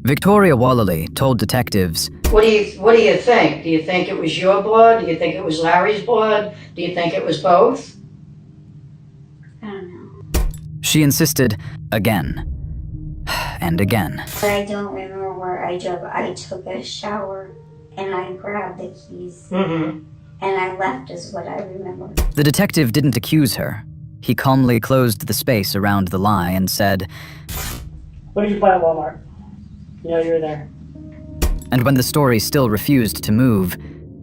Victoria Wallally told detectives, What do you think? Do you think it was your blood? Do you think it was Larry's blood? Do you think it was both? I don't know. She insisted again and again. But I don't remember where I drove. I took a shower and I grabbed the keys. And I left is what I remember. The detective didn't accuse her. He calmly closed the space around the lie and said, "What did you buy at Walmart? You know you were there." And when the story still refused to move,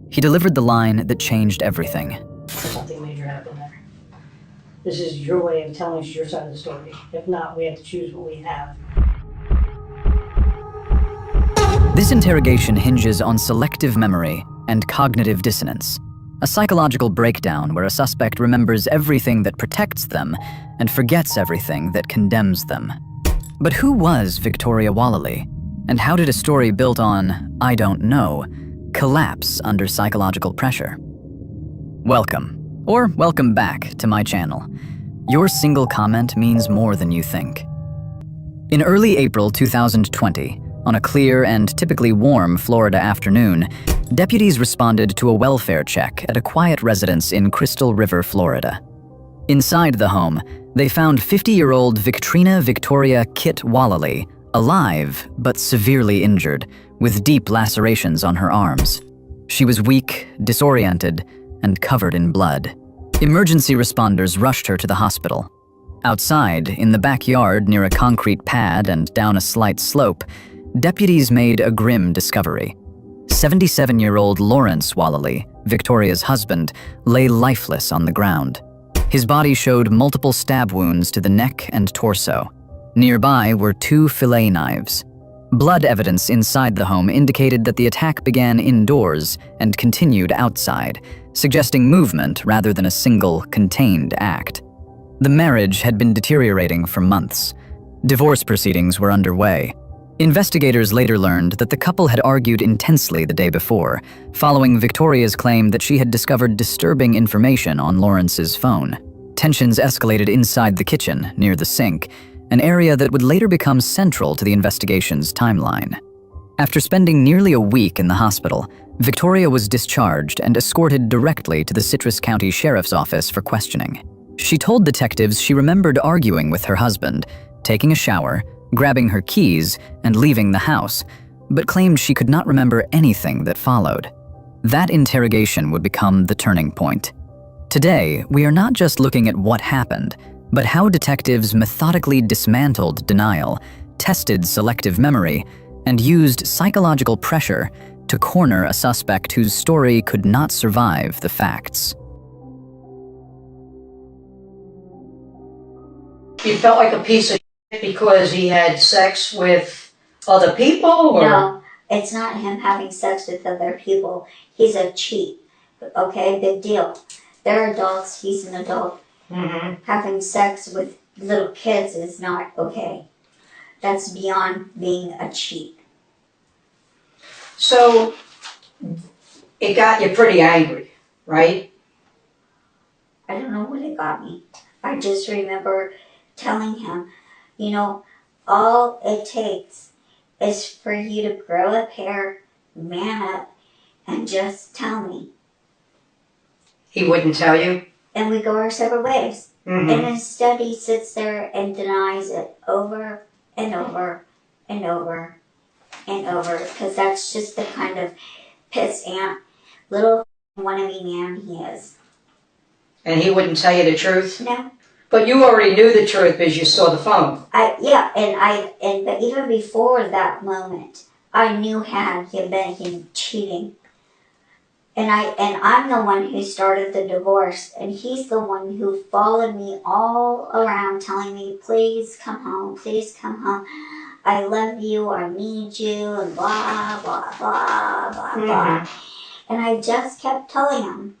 he delivered the line that changed everything. Something major happened there. This is your way of telling us your side of the story. If not, we have to choose what we have. This interrogation hinges on selective memory and cognitive dissonance, a psychological breakdown where a suspect remembers everything that protects them and forgets everything that condemns them. But who was Victoria Wallally? And how did a story built on, "I don't know," collapse under psychological pressure? Welcome, or welcome back to my channel. Your single comment means more than you think. In early April 2020, on a clear and typically warm Florida afternoon, deputies responded to a welfare check at a quiet residence in Crystal River, Florida. Inside the home, they found 50-year-old Victrina Victoria Kit Wallally, alive but severely injured, with deep lacerations on her arms. She was weak, disoriented, and covered in blood. Emergency responders rushed her to the hospital. Outside, in the backyard near a concrete pad and down a slight slope, deputies made a grim discovery. 77-year-old Lawrence Wallally, Victoria's husband, lay lifeless on the ground. His body showed multiple stab wounds to the neck and torso. Nearby were 2 fillet knives. Blood evidence inside the home indicated that the attack began indoors and continued outside, suggesting movement rather than a single, contained act. The marriage had been deteriorating for months. Divorce proceedings were underway. Investigators later learned that the couple had argued intensely the day before, following Victoria's claim that she had discovered disturbing information on Lawrence's phone. Tensions escalated inside the kitchen, near the sink, an area that would later become central to the investigation's timeline. After spending nearly a week in the hospital, Victoria was discharged and escorted directly to the Citrus County Sheriff's Office for questioning. She told detectives she remembered arguing with her husband, taking a shower, grabbing her keys, and leaving the house, but claimed she could not remember anything that followed. That interrogation would become the turning point. Today, we are not just looking at what happened, but how detectives methodically dismantled denial, tested selective memory, and used psychological pressure to corner a suspect whose story could not survive the facts. You felt like a piece of shit because he had sex with other people? Or? No, it's not him having sex with other people. He's a cheat. Okay, big deal. They're adults, he's an adult. Having sex with little kids is not okay. That's beyond being a cheat. So, it got you pretty angry, right? I don't know what it got me. I just remember telling him, you know, all it takes is for you to grow a pair, man up, and just tell me. He wouldn't tell you? And we go our separate ways. And instead he sits there and denies it over and over and over and over, because that's just the kind of piss ant, little wannabe man he is. And he wouldn't tell you the truth? No. But you already knew the truth because you saw the phone. But even before that moment, I knew had he been cheating. And I'm the one who started the divorce, and he's the one who followed me all around telling me, please come home, I love you, I need you, and blah, blah, blah, blah, blah. And I just kept telling him,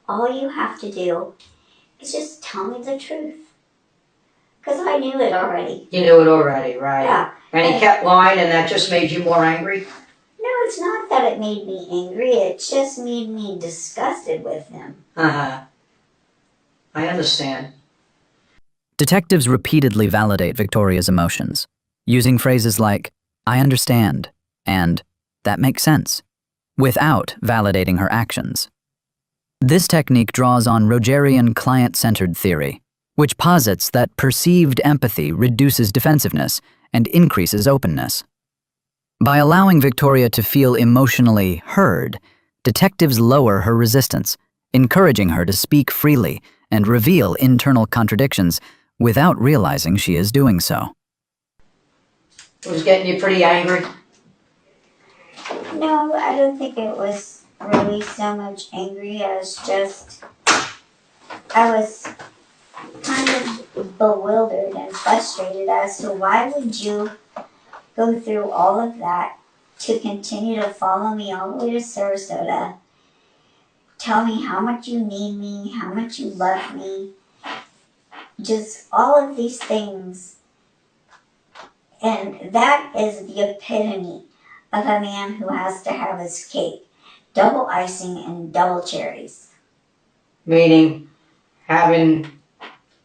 all you have to do is just tell me the truth. Because I knew it already. You knew it already, right? Yeah. And he kept lying, and that just made you more angry? No, it's not that it made me angry. It just made me disgusted with him. I understand. Detectives repeatedly validate Victoria's emotions, using phrases like, "I understand," and "that makes sense," without validating her actions. This technique draws on Rogerian client-centered theory, which posits that perceived empathy reduces defensiveness and increases openness. By allowing Victoria to feel emotionally heard, detectives lower her resistance, encouraging her to speak freely and reveal internal contradictions without realizing she is doing so. It was getting you pretty angry? No, I don't think it was really so much angry as just, I was kind of bewildered and frustrated as to why would you go through all of that to continue to follow me all the way to Sarasota, tell me how much you need me, how much you love me, just all of these things. And that is the epitome of a man who has to have his cake, double icing and double cherries. Meaning having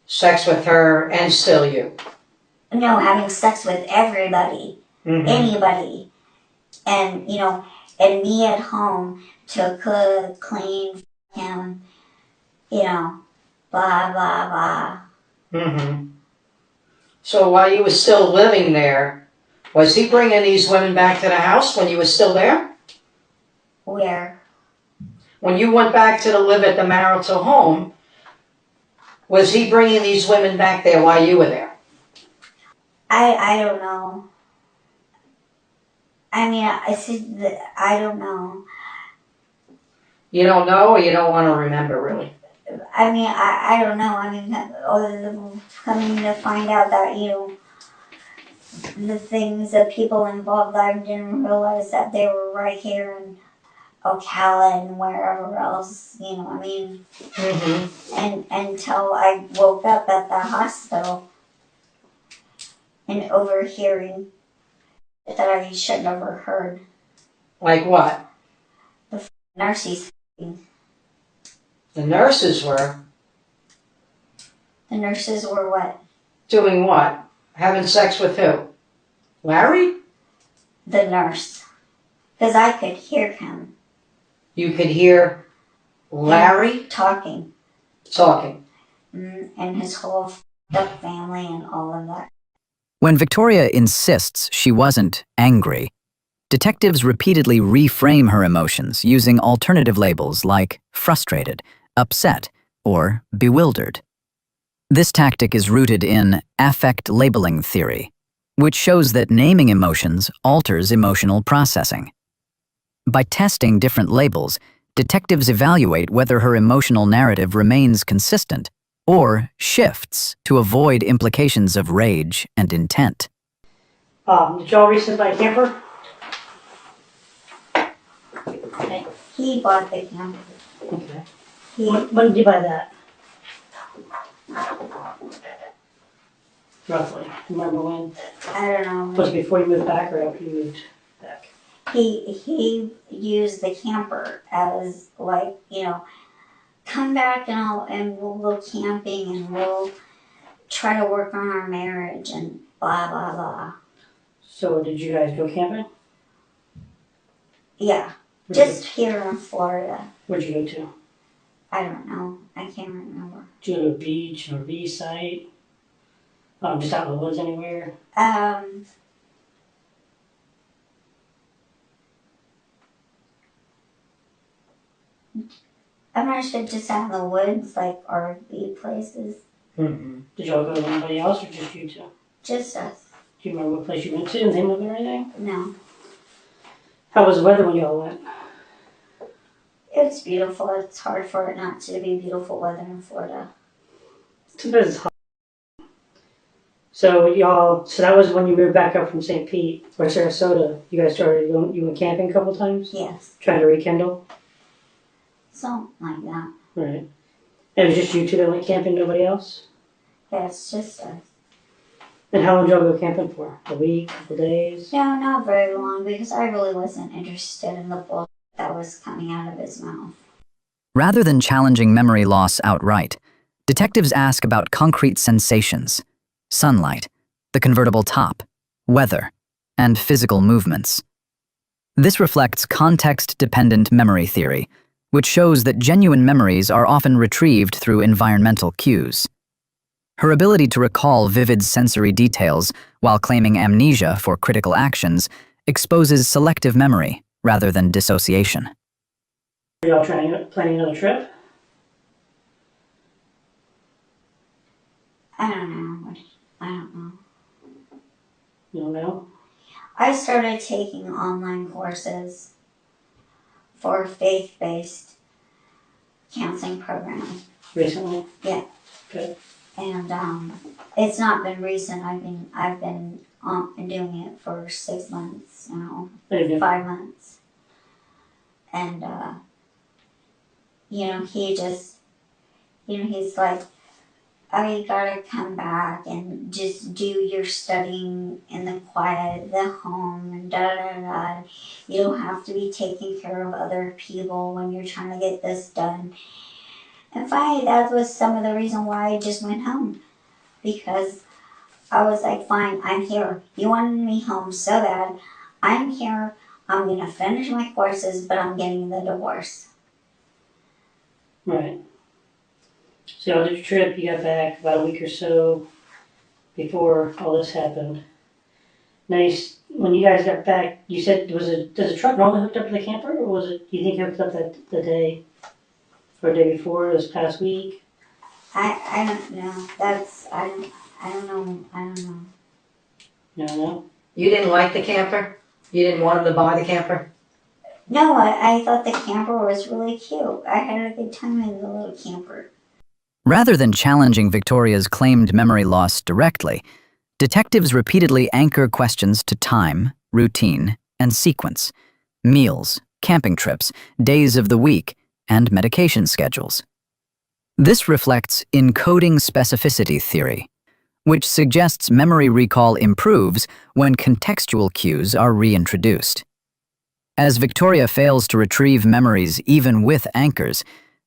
sex with her and still you? No, having sex with everybody, anybody. And, and me at home to cook, clean, him, blah, blah, blah. So while you were still living there, was he bringing these women back to the house when you were still there? Where? When you went back to live at the marital home, was he bringing these women back there while you were there? I don't know. I mean, I don't know. You don't know, or you don't want to remember, really? I mean, I don't know. I mean, other than coming to find out that, the things that people involved, I didn't realize that they were right here in Ocala and wherever else, and until I woke up at the hospital and overhearing that I should never heard. Like what? The nurses. The nurses were? The nurses were what? Doing what? Having sex with who? Larry? The nurse. Because I could hear him. You could hear Larry? Talking. Talking. And his whole f***ed-up family and all of that. When Victoria insists she wasn't angry, detectives repeatedly reframe her emotions using alternative labels like frustrated, upset, or bewildered. This tactic is rooted in affect labeling theory, which shows that naming emotions alters emotional processing. By testing different labels, detectives evaluate whether her emotional narrative remains consistent or shifts to avoid implications of rage and intent. Did y'all recently buy a camper? He bought the camper. Okay. He, When did you buy that? Roughly. Remember when? I don't know. Was it before you moved back or after you moved back? He used the camper as like, come back and we'll go camping and we'll try to work on our marriage and blah blah blah. So did you guys go camping? Yeah, just here in Florida. Where'd you go to? I don't know. I can't remember. Did you go to a beach, an RV site? Just out in the woods anywhere? I'm not sure, just out in the woods, like RV places. Did y'all go with anybody else or just you two? Just us. Do you remember what place you went to and name of it or anything? No. How was the weather when y'all went? It was beautiful. It's hard for it not to be beautiful weather in Florida. Sometimes it's hot. So that was when you moved back up from St. Pete or Sarasota. You guys you went camping a couple times? Yes. Trying to rekindle? Something like that. Right. And it was just you two that went camping, nobody else? Yeah, it's just us. And how long did y'all go camping for? A week, a couple days? No, not very long, because I really wasn't interested in the bullshit that was coming out of his mouth. Rather than challenging memory loss outright, detectives ask about concrete sensations: sunlight, the convertible top, weather, and physical movements. This reflects context-dependent memory theory, which shows that genuine memories are often retrieved through environmental cues. Her ability to recall vivid sensory details while claiming amnesia for critical actions exposes selective memory rather than dissociation. Are y'all planning another trip? I don't know. I don't know. You don't know? I started taking online courses for faith-based counseling programs. Recently? Yeah. Okay. And it's not been recent. I've been doing it for 6 months now, 5 months. And he's like, oh, you gotta come back and just do your studying in the quiet of the home and da da da da. You don't have to be taking care of other people when you're trying to get this done. And finally, that was some of the reason why I just went home. Because I was like, fine, I'm here. You wanted me home so bad. I'm here. I'm going to finish my courses, but I'm getting the divorce. Right. So y'all did your trip, you got back about a week or so before all this happened. Now, when you guys got back, you said, does the truck normally hooked up to the camper, or was it, you think it hooked up the day, or the day before, this past week? I don't know. I don't know. You don't know? You didn't like the camper? You didn't want him to buy the camper? No, I thought the camper was really cute. I had a good time in the little camper. Rather than challenging Victoria's claimed memory loss directly, detectives repeatedly anchor questions to time, routine, and sequence, meals, camping trips, days of the week, and medication schedules. This reflects encoding specificity theory, which suggests memory recall improves when contextual cues are reintroduced. As Victoria fails to retrieve memories even with anchors,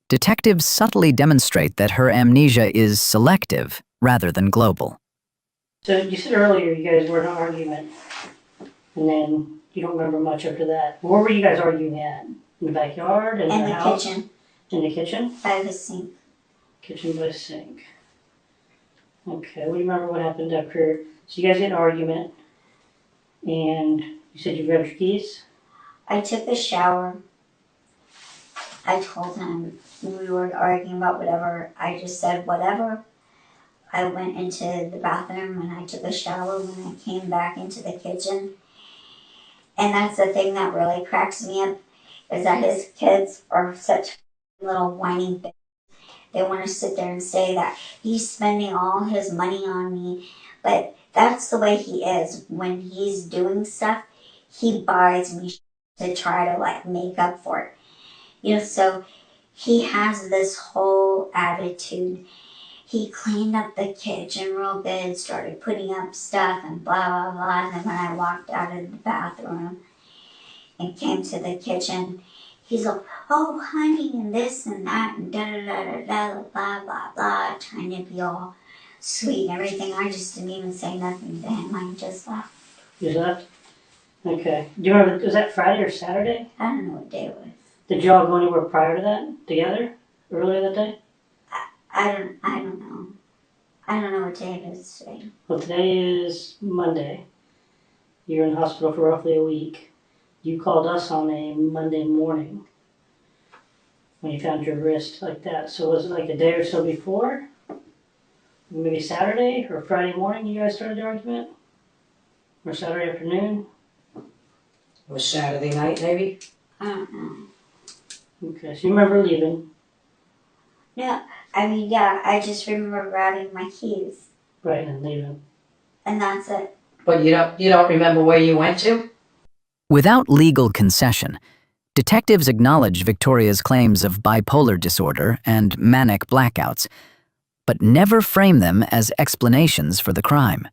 detectives subtly demonstrate that her amnesia is selective rather than global. So you said earlier you guys were in an argument, and then you don't remember much after that. Where were you guys arguing at? In the backyard? In the house? Kitchen. In the kitchen? By the sink. Kitchen by sink. Okay, what do you remember what happened after? So you guys get in an argument, and you said you grabbed your keys? I took a shower. I told him we were arguing about whatever. I just said whatever. I went into the bathroom and I took a shower when I came back into the kitchen. And that's the thing that really cracks me up, is that his kids are such little whiny bitches. They want to sit there and say that he's spending all his money on me. But that's the way he is. When he's doing stuff, he buys me to try to make up for it. So he has this whole attitude. He cleaned up the kitchen real good, started putting up stuff and blah, blah, blah. And then when I walked out of the bathroom and came to the kitchen, he's like, oh, honey, and this and that, and da-da-da-da-da, blah, blah, blah, trying to be all sweet and everything. I just didn't even say nothing to him. I just left. You left? Okay. Do you remember, was that Friday or Saturday? I don't know what day it was. Did y'all go anywhere prior to that, together, earlier that day? I don't know. I don't know what day it is today. Well, today is Monday. You're in the hospital for roughly a week. You called us on a Monday morning when you found your wrist like that. So was it like a day or so before? Maybe Saturday or Friday morning you guys started the argument? Or Saturday afternoon? It was Saturday night, maybe? I don't know. Okay, so you remember leaving. No, I just remember grabbing my keys. Right, and leaving. And that's it. But you don't remember where you went to? Without legal concession, detectives acknowledge Victoria's claims of bipolar disorder and manic blackouts, but never frame them as explanations for the crime.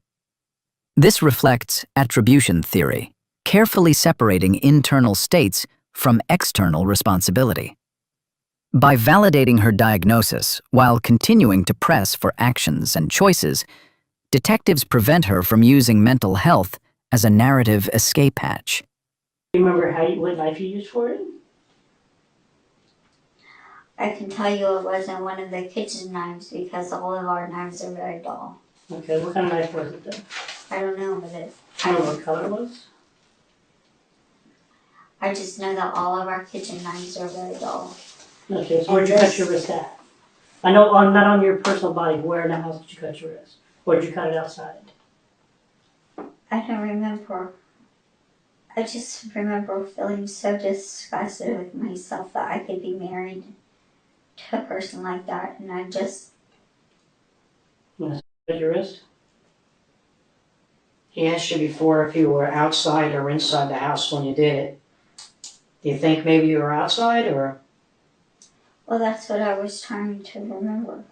This reflects attribution theory, carefully separating internal states from external responsibility. By validating her diagnosis while continuing to press for actions and choices, detectives prevent her from using mental health as a narrative escape hatch. Do you remember what knife you used for it? I can tell you it wasn't one of the kitchen knives because all of our knives are very dull. Okay, what kind of knife was it then? I don't know, but I don't know what color it was. I just know that all of our kitchen knives are very dull. Okay, so where'd you cut your wrist at? I know not on your personal body. Where in the house did you cut your wrist? Or did you cut it outside? I don't remember. I just remember feeling so disgusted with myself that I could be married to a person like that, and I just... You cut your wrist? He asked you before if you were outside or inside the house when you did it. Do you think maybe you were outside or? Well, that's what I was trying to remember.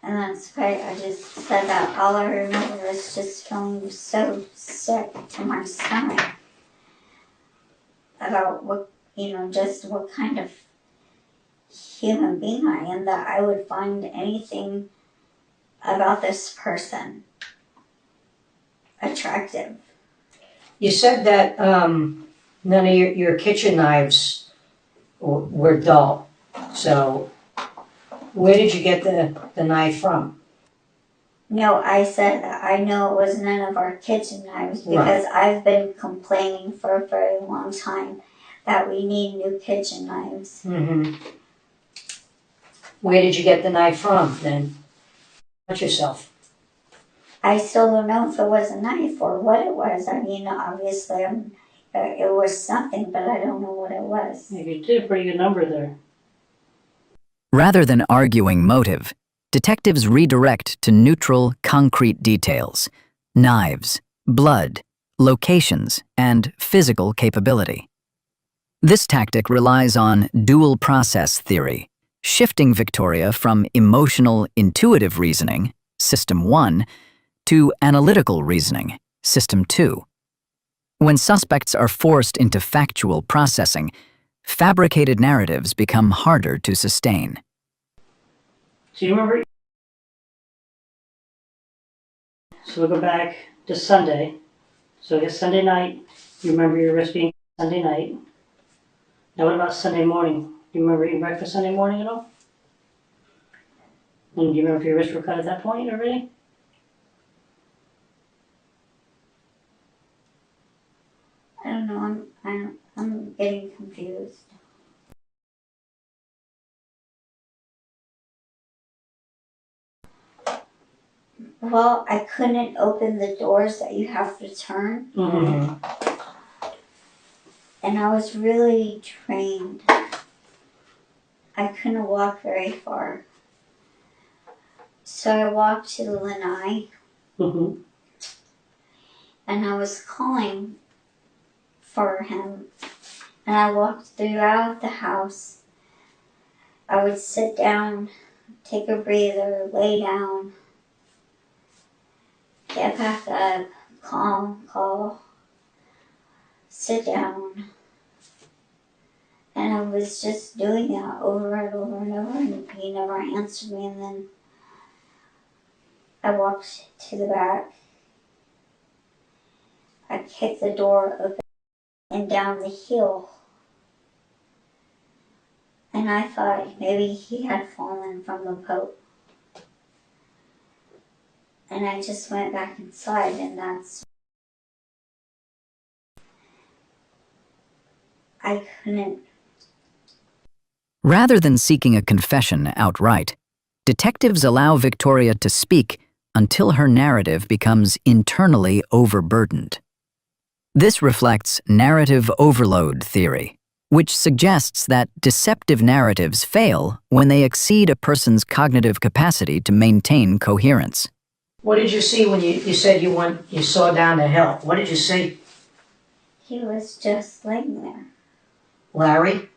And that's why I just said that. All I remember is just feeling so sick to my stomach about what, just what kind of human being I am, that I would find anything about this person attractive. You said that none of your kitchen knives were dull. So where did you get the knife from? No, I said that I know it was none of our kitchen knives because I've been complaining for a very long time that we need new kitchen knives. Mm-hmm. Where did you get the knife from then? Cut yourself. I still don't know if it was a knife or what it was. I mean, obviously it was something, but I don't know what it was. You did a pretty good number there. Rather than arguing motive, detectives redirect to neutral, concrete details: knives, blood, locations, and physical capability. This tactic relies on dual process theory, shifting Victoria from emotional, intuitive reasoning, System 1, to analytical reasoning, System 2. When suspects are forced into factual processing, fabricated narratives become harder to sustain. So you remember? So we'll go back to Sunday. So I guess Sunday night, you remember your wrist being Sunday night. Now what about Sunday morning? Do you remember eating breakfast Sunday morning at all? And do you remember if your wrists were cut at that point already? I don't know. I'm getting confused. Well, I couldn't open the doors that you have to turn. Mm-hmm. And I was really trained. I couldn't walk very far. So I walked to the lanai, Mm-hmm. and I was calling for him. And I walked throughout the house. I would sit down, take a breather, lay down, get back up, call, sit down. And I was just doing that over and over and over, and he never answered me. And then I walked to the back. I kicked the door open and down the hill. And I thought maybe he had fallen from the boat. And I just went back inside, and I couldn't. Rather than seeking a confession outright, detectives allow Victoria to speak until her narrative becomes internally overburdened. This reflects narrative overload theory, which suggests that deceptive narratives fail when they exceed a person's cognitive capacity to maintain coherence. What did you see when you said you saw down the hill? What did you see? He was just laying there. Larry?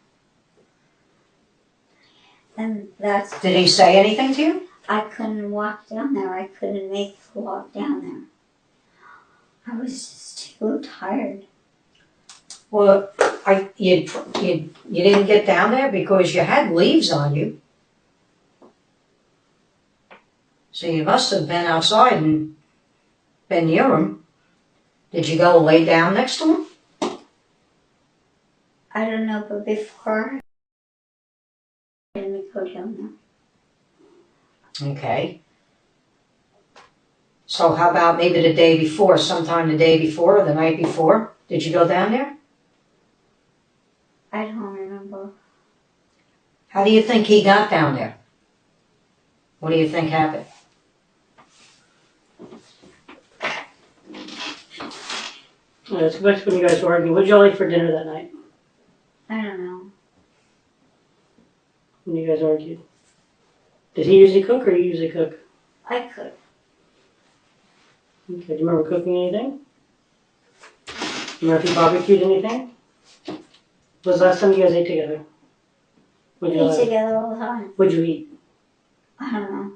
And that's... Did he say anything to you? I couldn't walk down there. I couldn't make the walk down there. I was just too tired. Well, you didn't get down there because you had leaves on you. So you must have been outside and been near him. Did you go lay down next to him? I don't know, but before I didn't go down there. Okay. So how about maybe the day before, sometime the day before or the night before? Did you go down there? I don't remember. How do you think he got down there? What do you think happened? Let's go back to when you guys were arguing. What did y'all eat for dinner that night I don't know. when you guys argued? Did he usually cook or you usually cook? I could. Okay, do you remember cooking anything? Remember if he barbecued anything? When was the last time you guys ate together? We What'd you eat have? together all the time. What'd you eat? I don't know.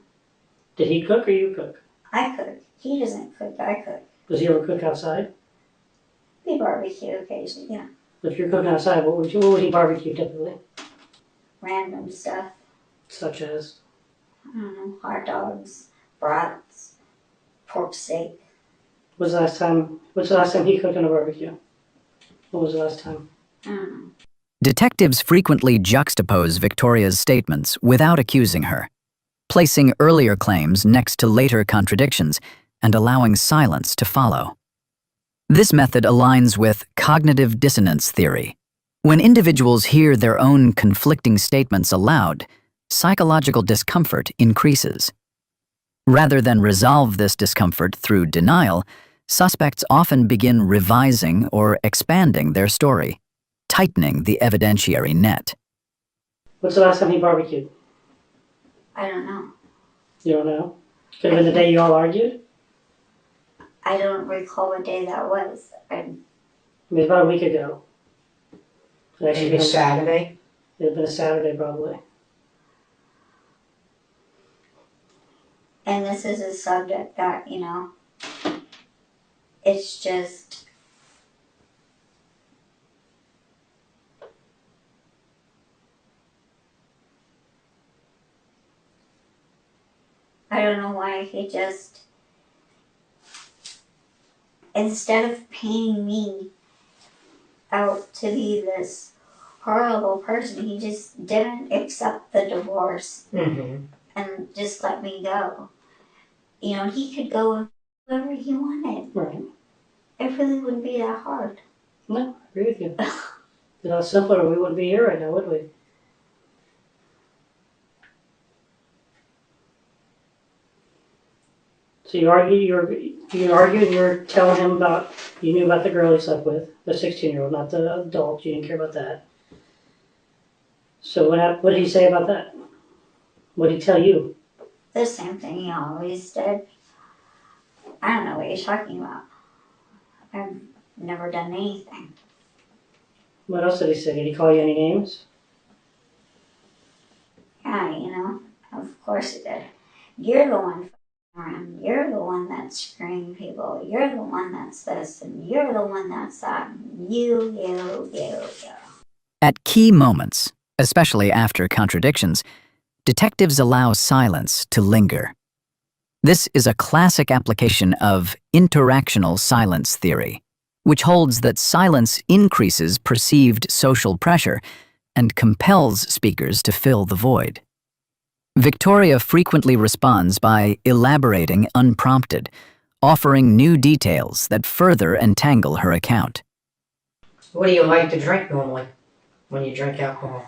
Did he cook or you cook? I cook. He doesn't cook. I cook. Does he ever cook outside? We barbecue occasionally. Yeah. If you're cooking outside, what would he barbecue typically? Random stuff. Such as? I don't know. Hot dogs, brats, pork steak. What's the last time he cooked on a barbecue? What was the last time? I don't know. Detectives frequently juxtapose Victoria's statements without accusing her, placing earlier claims next to later contradictions and allowing silence to follow. This method aligns with cognitive dissonance theory. When individuals hear their own conflicting statements aloud, psychological discomfort increases. Rather than resolve this discomfort through denial, suspects often begin revising or expanding their story, tightening the evidentiary net. What's the last time he barbecued? I don't know. You don't know? Could have been the day you all argued? I don't recall what day that was. I mean, about a week ago. Maybe Saturday? It had been a Saturday, probably. And this is a subject that, it's just, I don't know why he just, instead of painting me out to be this horrible person, he just didn't accept the divorce Mm-hmm. and just let me go. He could go with whoever he wanted. Right. It really wouldn't be that hard. No, I agree with you. If it was simpler, we wouldn't be here right now, would we? So you argued and you're telling him you knew about the girl he slept with, the 16-year-old, not the adult, you didn't care about that. So what did he say about that? What did he tell you? The same thing he always did. I don't know what you're talking about. I've never done anything. What else did he say? Did he call you any names? Yeah, of course he did. You're the one f***ing around. You're the one that's screwing people. You're the one that's this, and you're the one that's that. And you. At key moments, especially after contradictions, detectives allow silence to linger. This is a classic application of interactional silence theory, which holds that silence increases perceived social pressure and compels speakers to fill the void. Victoria frequently responds by elaborating unprompted, offering new details that further entangle her account. What do you like to drink normally when you drink alcohol?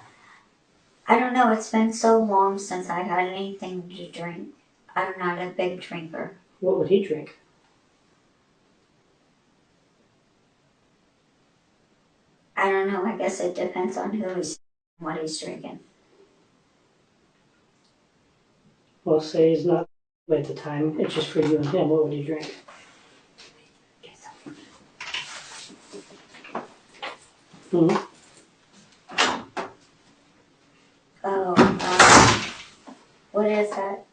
I don't know. It's been so long since I had anything to drink. I'm not a big drinker. What would he drink? I don't know. I guess it depends on what he's drinking. Well, say he's not at the time, it's just for you and him, what would he drink? Mm-hmm. Oh, what is that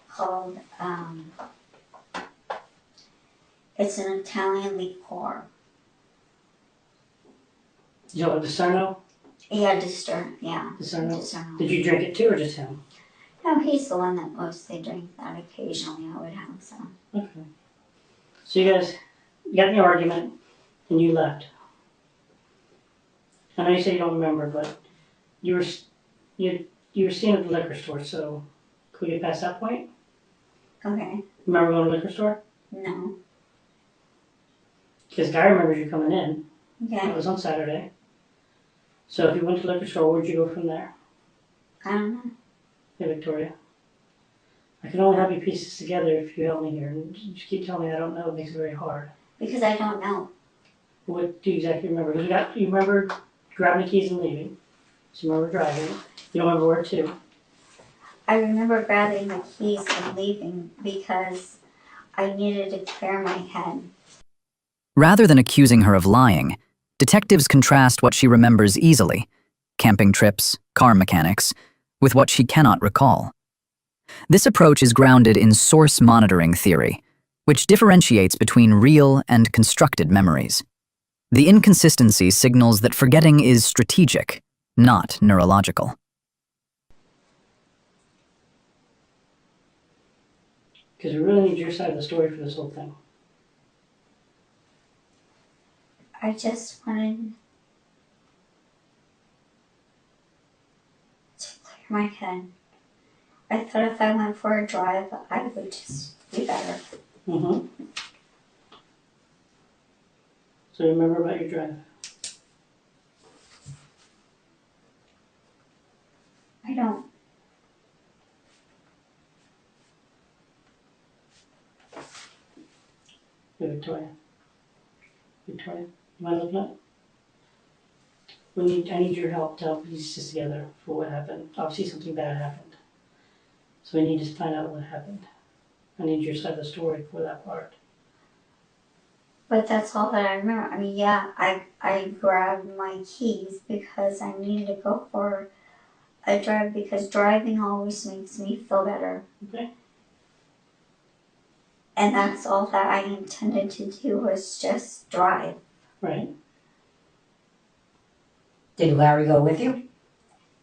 called? It's an Italian liqueur. You know what, Discerno? Yeah, Discerno. Discerno. Did you drink it too, or just him? No, he's the one that mostly drinks that. Occasionally I would have some. Okay. So you guys got in the argument and you left. I know you say you don't remember, but you were seen at the liquor store, so could we get past that point? Okay. Remember going to the liquor store? No. Because Guy remembers you coming in. It Okay. was on Saturday. So if you went to the liquor store, where'd you go from there? I don't know. Hey, Victoria. I can only help you piece this together if you help me here. And you just keep telling me I don't know. It makes it very hard. Because I don't know. What do you exactly remember? You remember grabbing the keys and leaving. So you remember driving. You don't remember where to. I remember grabbing the keys and leaving because I needed to clear my head. Rather than accusing her of lying, detectives contrast what she remembers easily, camping trips, car mechanics, with what she cannot recall. This approach is grounded in source monitoring theory, which differentiates between real and constructed memories. The inconsistency signals that forgetting is strategic, not neurological. Because we really need your side of the story for this whole thing. I just wanted to clear my head. I thought if I went for a drive, I would just be better. Mm-hmm. So remember about your drive. I don't. Hey, Victoria. Victoria, you mind looking up? I need your help to help piece this together for what happened. Obviously something bad happened. So we need to find out what happened. I need your side of the story for that part. But that's all that I remember. I mean, yeah, I grabbed my keys because I needed to go for a drive because driving always makes me feel better. Okay. And that's all that I intended to do was just drive. Right. Did Larry go with you?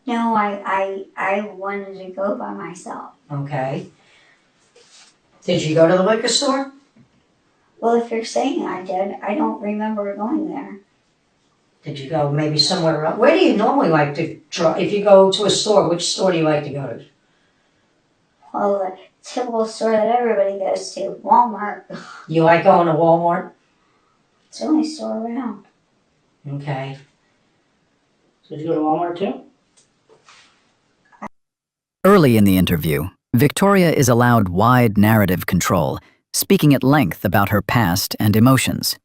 No, I wanted to go by myself. Okay. Did you go to the liquor store? Well, if you're saying I did, I don't remember going there. Did you go maybe somewhere else? Where do you normally like to try? If you go to a store, which store do you like to go to? Well, the typical store that everybody goes to, Walmart. You like going to Walmart? It's the only store around. Okay. So did you go to Walmart too? Early in the interview, Victoria is allowed wide narrative control, speaking at length about her past and emotions.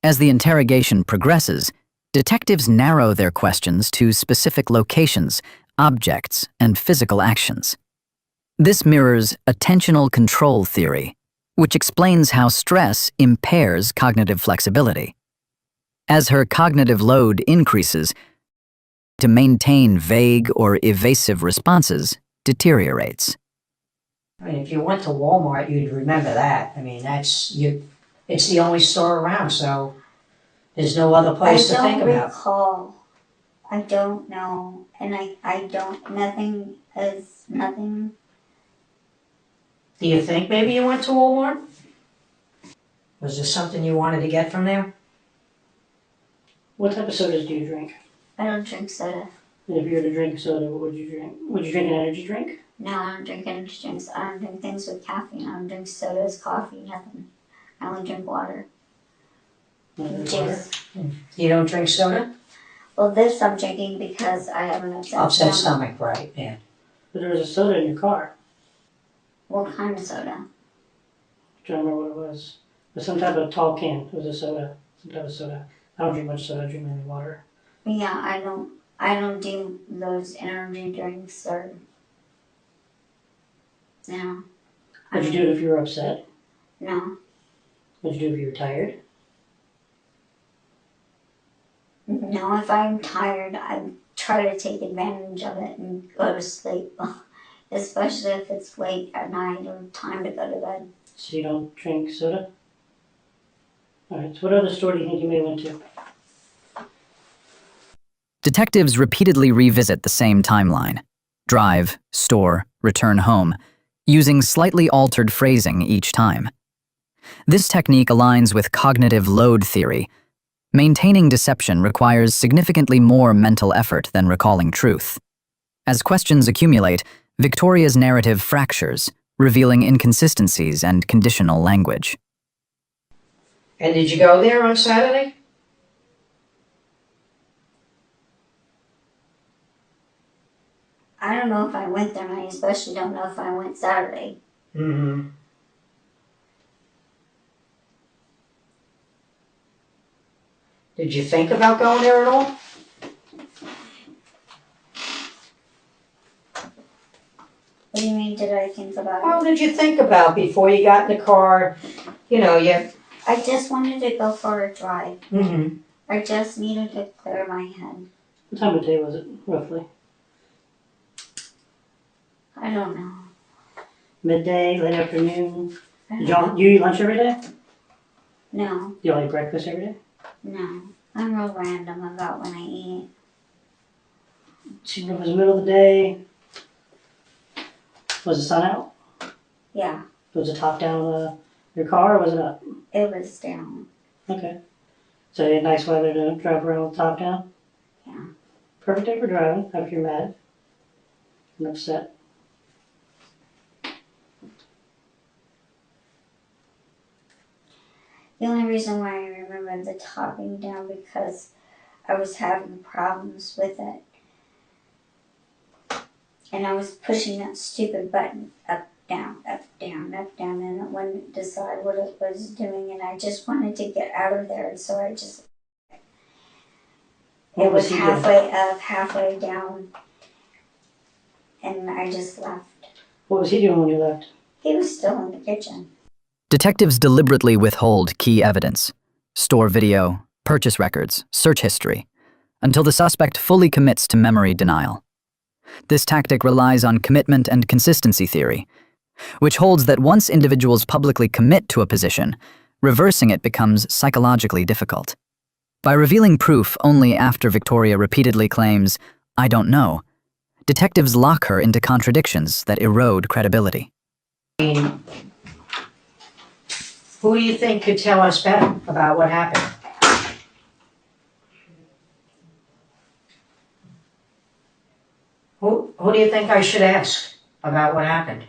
As the interrogation progresses, detectives narrow their questions to specific locations, objects, and physical actions. This mirrors attentional control theory, which explains how stress impairs cognitive flexibility. As her cognitive load increases, to maintain vague or evasive responses deteriorates. I mean, if you went to Walmart, you'd remember that. I mean, it's the only store around, so there's no other place to think I don't about. recall. I don't know. And I don't, nothing. Do you think maybe you went to Walmart? Was there something you wanted to get from there? What type of sodas do you drink? I don't drink soda. And if you were to drink soda, what would you drink? Would you drink an energy drink? No, I don't drink energy drinks. I don't drink things with caffeine. I don't drink sodas, coffee, nothing. I only drink water. Juice. You don't drink soda? Well, this I'm drinking because I have an Upset stomach, right, yeah. But there was a soda in your car. What kind of soda? I'm trying to remember what it was. It was some type of tall can. It was a soda. Some type of soda. I don't drink much soda. I drink mainly water. Yeah, I don't do those energy drinks or. No. Would you do it if you were upset? No. Would you do it if you were tired? No, if I'm tired, I try to take advantage of it and go to sleep. Especially if it's late at night or time to go to bed. So you don't drink soda? Alright, so what other store do you think you may have went to? Detectives repeatedly revisit the same timeline: drive, store, return home, using slightly altered phrasing each time. This technique aligns with cognitive load theory. Maintaining deception requires significantly more mental effort than recalling truth. As questions accumulate, Victoria's narrative fractures, revealing inconsistencies and conditional language. And did you go there on Saturday? I don't know if I went there, and I especially don't know if I went Saturday. Mm-hmm. Did you think about going there at all? What do you mean, did I think about it? What did you think about before you got in the car? You know, you... I just wanted to go for a drive. Mm-hmm. I just needed to clear my head. What time of day was it, roughly? I don't know. Midday, late afternoon? I Did don't you eat lunch every day? No, You all eat breakfast every day? no. I'm real random about when I eat. So it was the middle of the day. Was the sun out? Yeah, Was the top down of your car, or was it up? it was down. Okay. So you had nice weather to drive around with the top down? Yeah. Perfect day for driving, if you're mad and upset. The only reason why I remember the top being down because I was having problems with it. And I was pushing that stupid button up, down, and it wouldn't decide what it was doing, and I just wanted to get out of there, and so I just... What It was he halfway up, halfway down, and I just left. What was he doing when you left? He was still in the kitchen. Detectives deliberately withhold key evidence, store video, purchase records, search history, until the suspect fully commits to memory denial. This tactic relies on commitment and consistency theory, which holds that once individuals publicly commit to a position, reversing it becomes psychologically difficult. By revealing proof only after Victoria repeatedly claims, "I don't know," detectives lock her into contradictions that erode credibility. Who do you think could tell us better about what happened? Who do you think I should ask about what happened?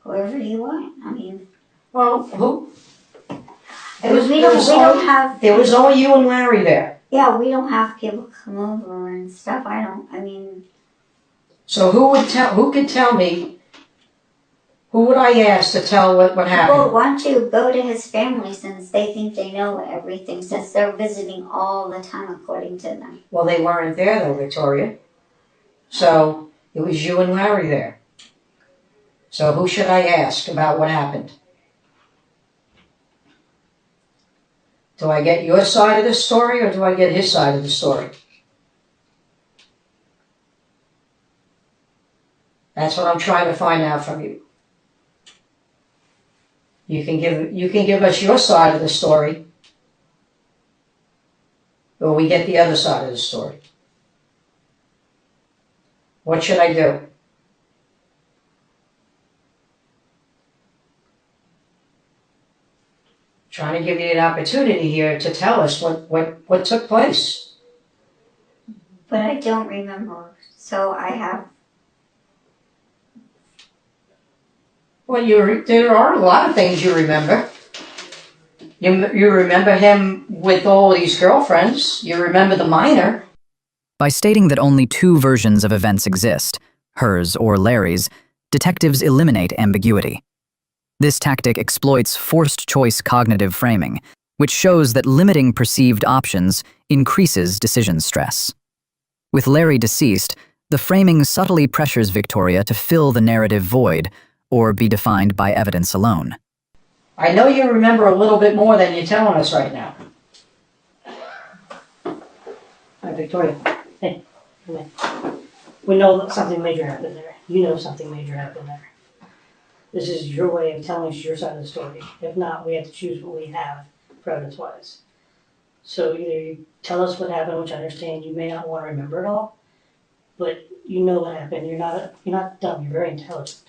Whoever you want. I mean, Well, who? we don't have... There was only you and Larry there. Yeah, we don't have people come over and stuff. So who could tell me? Who would I ask to tell what happened? Well, why don't you go to his family since they think they know everything, since they're visiting all the time according to them. Well, they weren't there though, Victoria. So it was you and Larry there. So who should I ask about what happened? Do I get your side of the story or do I get his side of the story? That's what I'm trying to find out from you. You can give us your side of the story, or we get the other side of the story. What should I do? Trying to give you an opportunity here to tell us what took place. But I don't remember, so I have... Well, there are a lot of things you remember. You remember him with all these girlfriends. You remember the minor. By stating that only two versions of events exist, hers or Larry's, detectives eliminate ambiguity. This tactic exploits forced choice cognitive framing, which shows that limiting perceived options increases decision stress. With Larry deceased, the framing subtly pressures Victoria to fill the narrative void, or be defined by evidence alone. I know you remember a little bit more than you're telling us right now. Hi, Victoria. Hey, come in. We know that something major happened there. You know something major happened there. This is your way of telling us your side of the story. If not, we have to choose what we have for evidence-wise. So either you tell us what happened, which I understand you may not want to remember it all, but you know what happened. You're not dumb. You're very intelligent.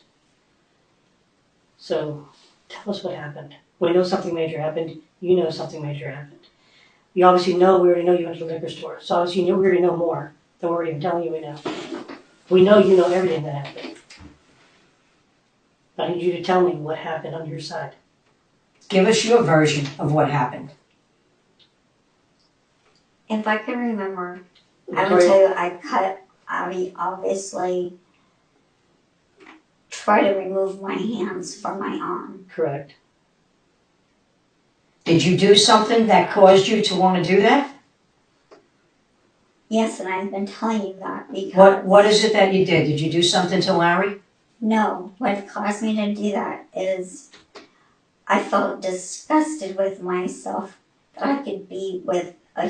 So tell us what happened. We know something major happened. You know something major happened. We already know you went to the liquor store. So obviously we already know more than we're even telling you we know. We know you know everything that happened. I need you to tell me what happened on your side. Give us your version of what happened. If I can remember, I would tell you I obviously try to remove my hands from my arm. Correct. Did you do something that caused you to want to do that? Yes, and I've been telling you that because... What is it that you did? Did you do something to Larry? No, what caused me to do that is I felt disgusted with myself that I could be with a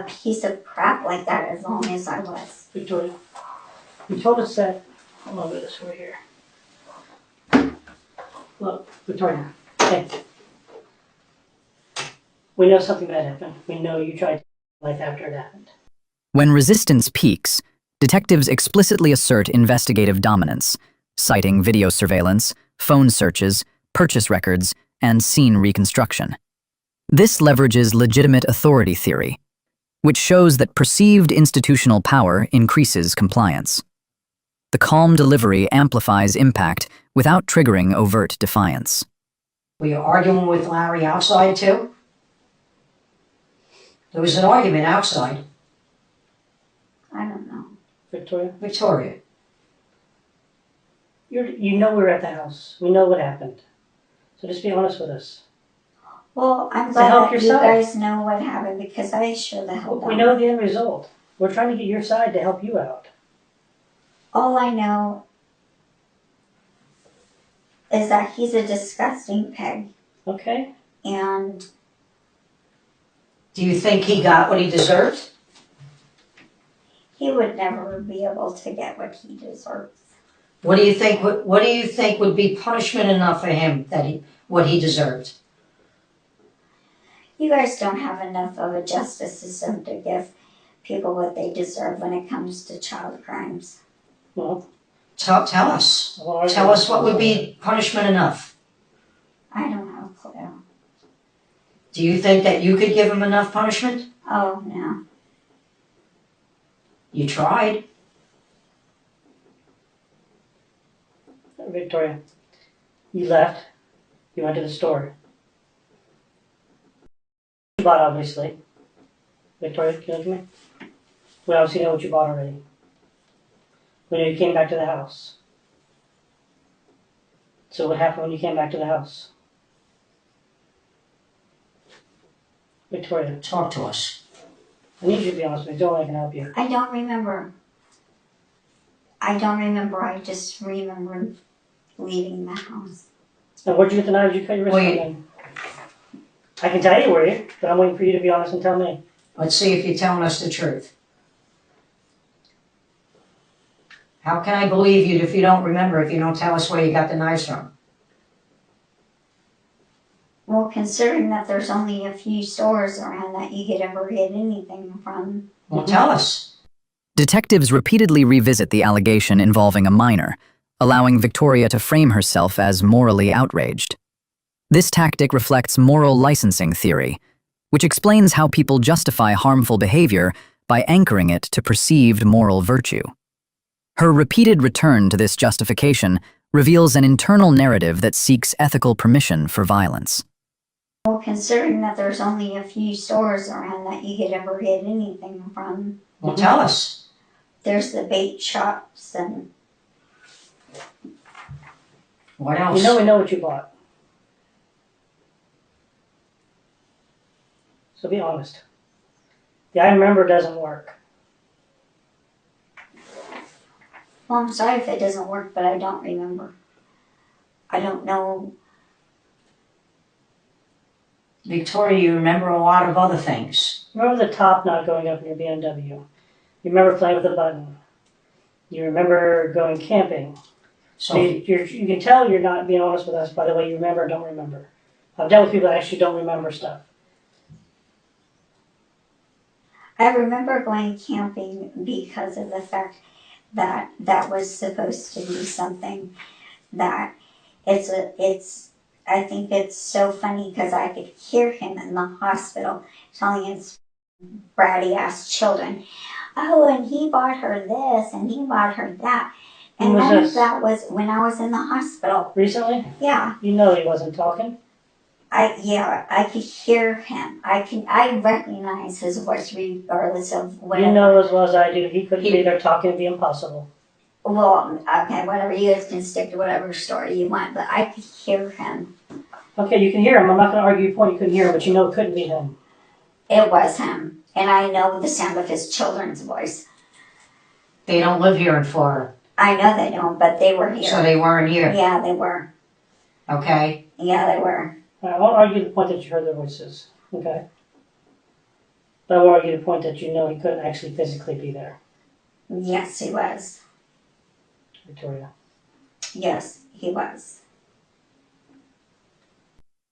piece of crap like that as long as I was. Victoria, you told us that. Hold on, this over here. Look, Victoria, hey. We know something bad happened. We know you tried to life after it happened. When resistance peaks, detectives explicitly assert investigative dominance, citing video surveillance, phone searches, purchase records, and scene reconstruction. This leverages legitimate authority theory, which shows that perceived institutional power increases compliance. The calm delivery amplifies impact without triggering overt defiance. Were you arguing with Larry outside too? There was an argument outside. I don't know. Victoria. You know we were at the house. We know what happened. So just be honest with us. Well, I'm To glad help that your you side. guys know what happened because I sure the hell We don't. know the end result. We're trying to get your side to help you out. All I know is that he's a disgusting pig. Okay? And Do you think he got what he deserved? he would never be able to get what he deserves. What do you think? What do you think would be punishment enough for him what he deserved? You guys don't have enough of a justice system to give people what they deserve when it comes to child crimes. Well, Tell us. Tell us what would be punishment enough. I don't have a clue. Do you think that you could give him enough punishment? Oh, no. You tried. Victoria, you left. You went to the store. You bought, obviously. Victoria, can you look at me? We obviously know what you bought already. We know you came back to the house. So what happened when you came back to the house? Victoria, Talk to us. I need you to be honest with me. Don't I can help you. I don't remember. I just remember leaving the house. And where'd you get the knives you cut your wrist Wait. on? I can tell you where you, but I'm waiting for you to be honest and tell me. Let's see if you're telling us the truth. How can I believe you if you don't remember, if you don't tell us where you got the knives from? Well, considering that there's only a few stores around that you could ever get anything from. Well, tell us. Detectives repeatedly revisit the allegation involving a minor, allowing Victoria to frame herself as morally outraged. This tactic reflects moral licensing theory, which explains how people justify harmful behavior by anchoring it to perceived moral virtue. Her repeated return to this justification reveals an internal narrative that seeks ethical permission for violence. Well, considering that there's only a few stores around that you could ever get anything from. Well, tell us. There's the bait shops and. What else? You know we know what you bought. So be honest. The I remember doesn't work. Well, I'm sorry if it doesn't work, but I don't remember. I don't know. Victoria, you remember a lot of other things. Remember the top not going up in your BMW. You remember playing with a button. You remember going camping. So, You can tell you're not being honest with us by the way you remember or don't remember. I've dealt with people that actually don't remember stuff. I remember going camping because of the fact that that was supposed to be something that I think it's so funny because I could hear him in the hospital telling his bratty ass children, oh, and he bought her this and he bought her that. And none of that was when I was in the hospital. Recently? Yeah. You know he wasn't talking? I could hear him. I recognize his voice regardless of whatever. You know as well as I do, he couldn't be there talking, it'd be impossible. Well, okay, whatever, you guys can stick to whatever story you want, but I could hear him. Okay, you can hear him. I'm not going to argue your point, you couldn't hear him, but you know it couldn't be him. It was him. And I know the sound of his children's voice. They don't live here in Florida. I know they don't, but they were here. So they weren't here. Yeah, they were. Okay? Yeah, they were. I won't argue the point that you heard their voices, okay? But I will argue the point that you know he couldn't actually physically be there. Yes, he was. Victoria. Yes, he was.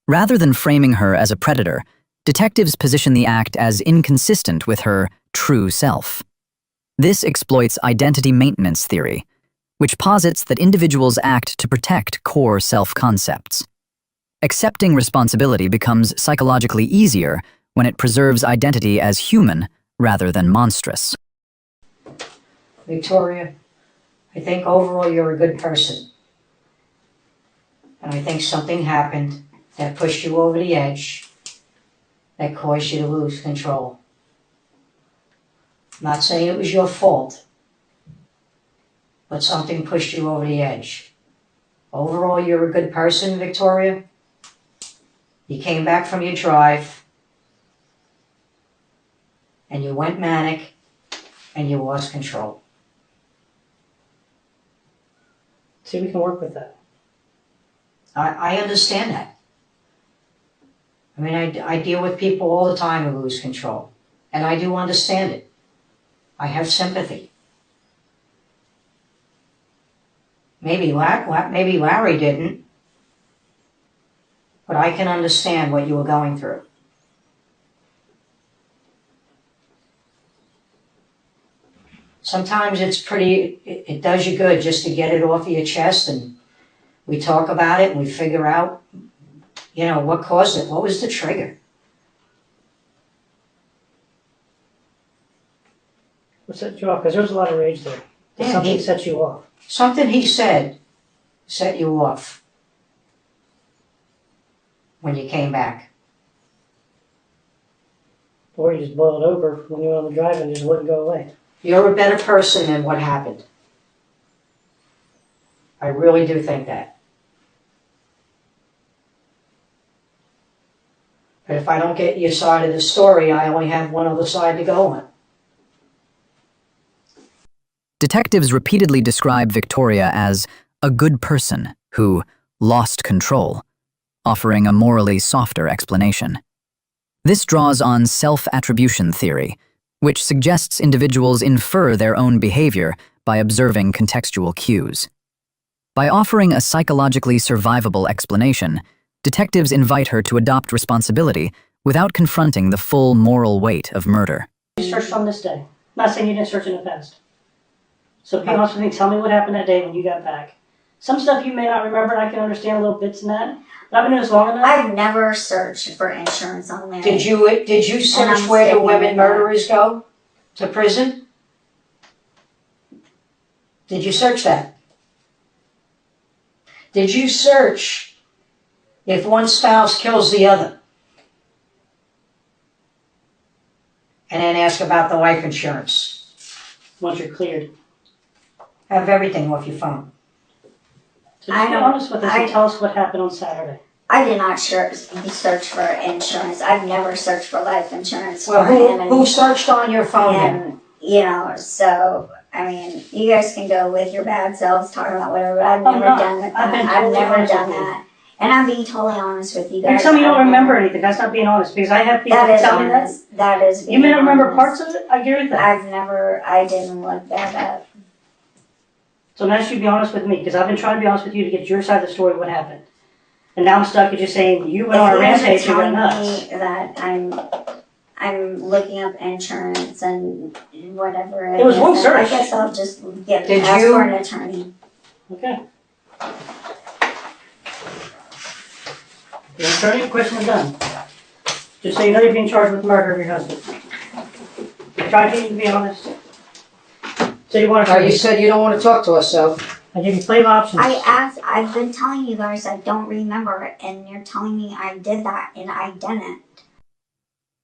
Rather than framing her as a predator, detectives position the act as inconsistent with her true self. This exploits identity maintenance theory, which posits that individuals act to protect core self-concepts. Accepting responsibility becomes psychologically easier when it preserves identity as human rather than monstrous. Victoria, I think overall you're a good person. And I think something happened that pushed you over the edge, that caused you to lose control. I'm not saying it was your fault, but something pushed you over the edge. Overall, you're a good person, Victoria. You came back from your drive, and you went manic, and you lost control. See, we can work with that. I understand that. I mean, I deal with people all the time who lose control, and I do understand it. I have sympathy. Maybe Larry didn't, but I can understand what you were going through. Sometimes it does you good just to get it off of your chest, and we talk about it and we figure out, what caused it, what was the trigger. What set you off? Because there was a lot of rage there. Yeah, Something set you off. Something he said set you off when you came back. Or you just boiled over when you went on the drive and just wouldn't go away. You're a better person than what happened. I really do think that. But if I don't get your side of the story, I only have one other side to go on. Detectives repeatedly describe Victoria as a good person who lost control, offering a morally softer explanation. This draws on self-attribution theory, which suggests individuals infer their own behavior by observing contextual cues. By offering a psychologically survivable explanation, detectives invite her to adopt responsibility without confronting the full moral weight of murder. You searched on this day. I'm not saying you didn't search in the past. So be honest with me, tell me what happened that day when you got back. Some stuff you may not remember, and I can understand little bits in that. But I've been doing this long enough. I've never searched for insurance on Larry. Did you search where the women murderers go? To prison? Did you search that? Did you search if one spouse kills the other? And then ask about the life insurance. Once you're cleared. Have everything off your phone. So just be honest with us and tell us what happened on Saturday. I did not search for insurance. I've never searched for life insurance. Well, who searched on your phone then? So, I mean, you guys can go with your bad selves talking about whatever, but I've never done that. I've never done that. And I'm being totally honest with you guys. You're telling me you don't remember anything. That's not being honest, because I have people tell me that. That is being You may not remember honest. parts of it? I agree with that. I didn't look that up. So now you should be honest with me, because I've been trying to be honest with you to get your side of the story of what happened. And now I'm stuck at just saying you went on a rampage and went nuts. If you're telling me that I'm looking up insurance and whatever. It was one I search. guess I'll just ask you- for an attorney. Okay. The attorney question is done. Just so you know, you're being charged with murder of your husband. I tried to get you to be honest. So you want Oh, you to? said you don't want to talk to us, so. I give you plenty of options. I've been telling you guys I don't remember it, and you're telling me I did that, and I didn't.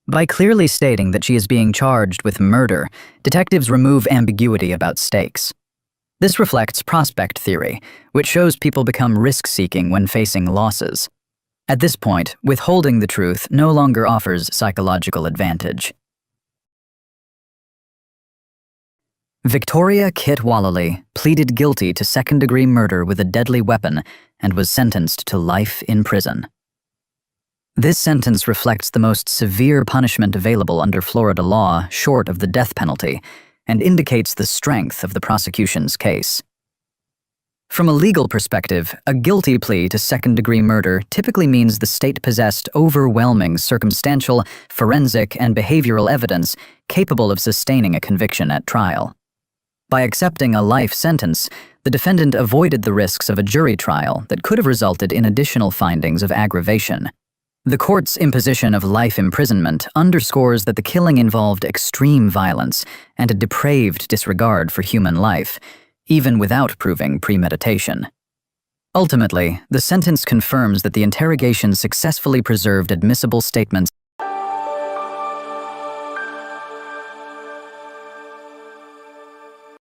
By clearly stating that she is being charged with murder, detectives remove ambiguity about stakes. This reflects prospect theory, which shows people become risk-seeking when facing losses. At this point, withholding the truth no longer offers psychological advantage. Victoria Kit Wallally pleaded guilty to second-degree murder with a deadly weapon and was sentenced to life in prison. This sentence reflects the most severe punishment available under Florida law short of the death penalty and indicates the strength of the prosecution's case. From a legal perspective, a guilty plea to second-degree murder typically means the state possessed overwhelming circumstantial, forensic, and behavioral evidence capable of sustaining a conviction at trial. By accepting a life sentence, the defendant avoided the risks of a jury trial that could have resulted in additional findings of aggravation. The court's imposition of life imprisonment underscores that the killing involved extreme violence and a depraved disregard for human life, even without proving premeditation. Ultimately, the sentence confirms that the interrogation successfully preserved admissible statements